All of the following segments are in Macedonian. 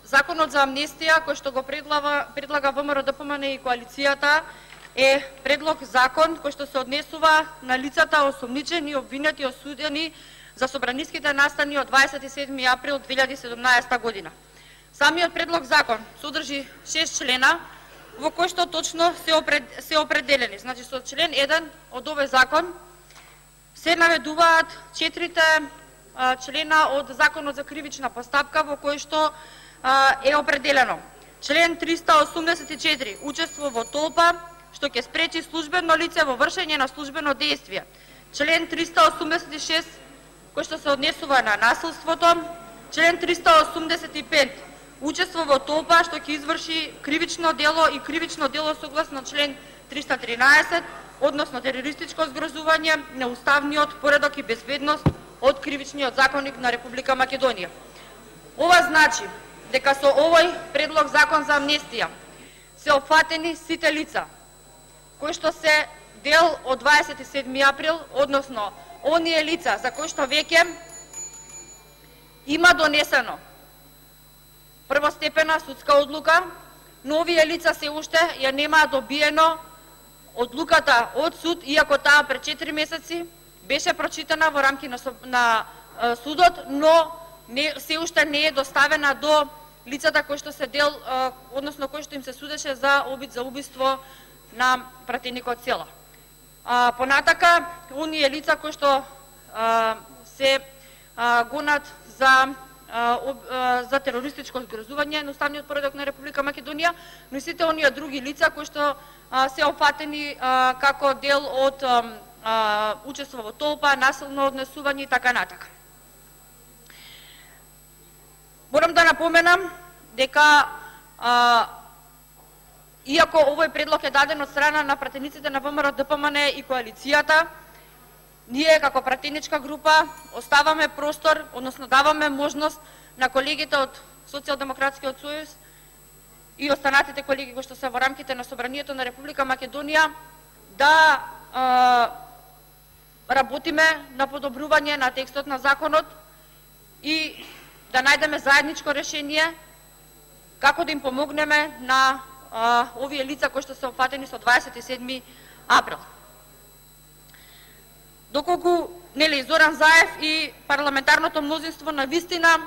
Законот за амнестија кој што го предлага ВМРО-ДПМН и коалицијата е предлог закон кој што се однесува на лицата осомничени, обвинети и осудени за собраниските настани од 27 април 2017 година. Самиот предлог закон содржи 6 члена во кои што точно се определени. Значи со член 1 од овој закон се наведуваат 4 члена од Законот за кривична постапка во кој што е определено. Член 384 учество во толпа што ќе спречи службено лице во вршење на службено дејствие. Член 386 кој што се однесува на насилството. Член 385 учество во толпа што ќе изврши кривично дело и кривично дело согласно член 313, односно терористичко згрозување, неуставниот поредок и безбедност од Кривичниот законник на Република Македонија. Ова значи дека со овој предлог закон за амнестија се опфатени сите лица кои што се дел од 27 април, односно оние лица за кои што веќе има донесено првостепена судска одлука, но овие лица се уште ја немаат добиено одлуката од суд, иако таа пред 4 месеци беше прочитана во рамки на судот, но се уште не е доставена до лицата кои што се дел, односно кои што им се судеше за обид за убиство на пратеникот села. Понатака, оние лица кои што се гонат за терористичко згрозување на уставниот поредок на Република Македонија, но и сите оние други лица кои што се опфатени како дел од учество во толпа, насилно однесување и така натака. Морам да напоменам дека иако овој предлог е даден од страна на пратениците на ВМРО-ДПМН и коалицијата, ние како пратеничка група оставаме простор, односно даваме можност на колегите од Социјалдемократскиот сојуз и останатите колеги кои што се во рамките на Собранието на Република Македонија да работиме на подобрување на текстот на законот и да најдеме заедничко решение како да им помогнеме на овие лица кои што се опфатени со 27 април. Доколку Зоран Заев и парламентарното мнозинство навистина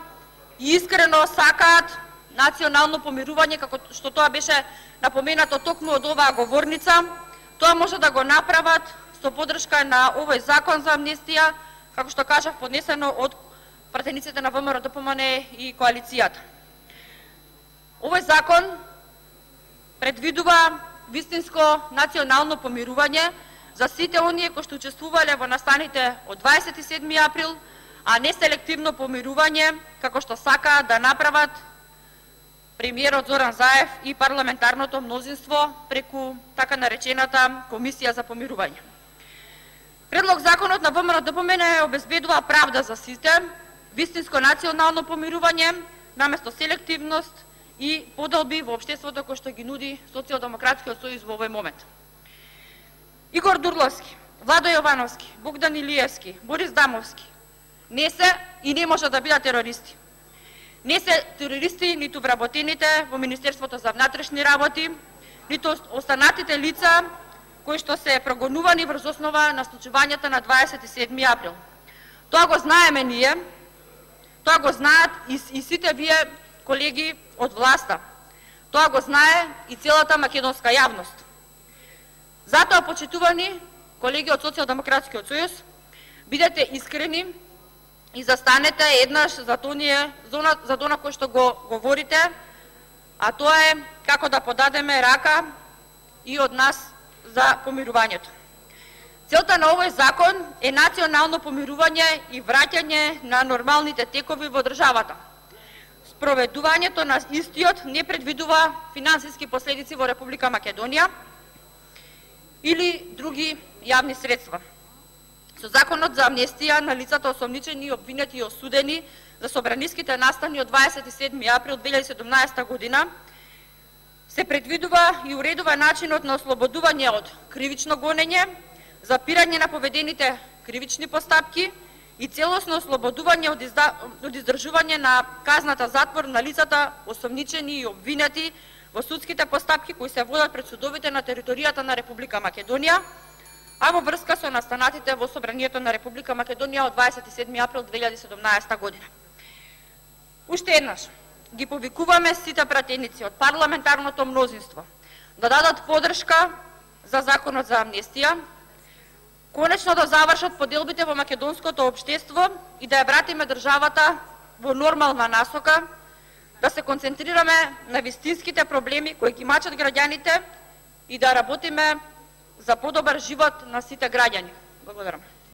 и искрено сакаат национално помирување, како што тоа беше напоменато токму од оваа говорница, тоа може да го направат со поддршка на овој закон за амнестија, како што кажав, поднесено од пратениците на ВМРО-ДПМН и коалицијата. Овој закон предвидува вистинско национално помирување за сите оние кои што учествувале во настаните од 27 април, а не селективно помирување, како што сакаат да направат премиерот Зоран Заев и парламентарното мнозинство преку така наречената Комисија за помирување. Предлог законот на ВМРО-ДПМН обезбедува правда за сите, вистинско национално помирување, наместо селективност и поделби во општеството кој што ги нуди Социјалдемократскиот сојуз во овој момент. Игор Дурловски, Владо Јовановски, Богдан Илиевски, Борис Дамовски не се и не може да бидат терористи. Не се терористи ниту вработените во Министерството за внатрешни работи, ниту останатите лица кои што се прогонувани врз основа на случувањата на 27 април. Тоа го знаеме ние, тоа го знаат и сите вие колеги од власта. Тоа го знае и целата македонска јавност. Затоа, почитувани колеги од Социјалдемократскиот сојуз, бидете искрени и застанете еднаш за она кој што го говорите, а тоа е како да подадеме рака и од нас за помирувањето. Целта на овој закон е национално помирување и враќање на нормалните текови во државата. Спроведувањето на истиот не предвидува финансиски последици во Република Македонија или други јавни средства. Со законот за амнестија на лицата осомничени, обвинети и осудени за собраниските настани од 27 април 2017 година се предвидува и уредува начинот на ослободување од кривично гонење, запирање на поведените кривични постапки и целосно ослободување од издржување на казната затвор на лицата осомничени и обвинети во судските постапки кои се водат пред судовите на територијата на Република Македонија, а во врска со настанатите во Собранието на Република Македонија од 27 април 2017 година. Уште еднаш, ги повикуваме сите пратеници од парламентарното мнозинство да дадат подршка за законот за амнестија, конечно да завршат поделбите во македонското општество и да ја вратиме државата во нормална насока, да се концентрираме на вистинските проблеми кои ги мачат граѓаните и да работиме за подобар живот на сите граѓани. Благодарам.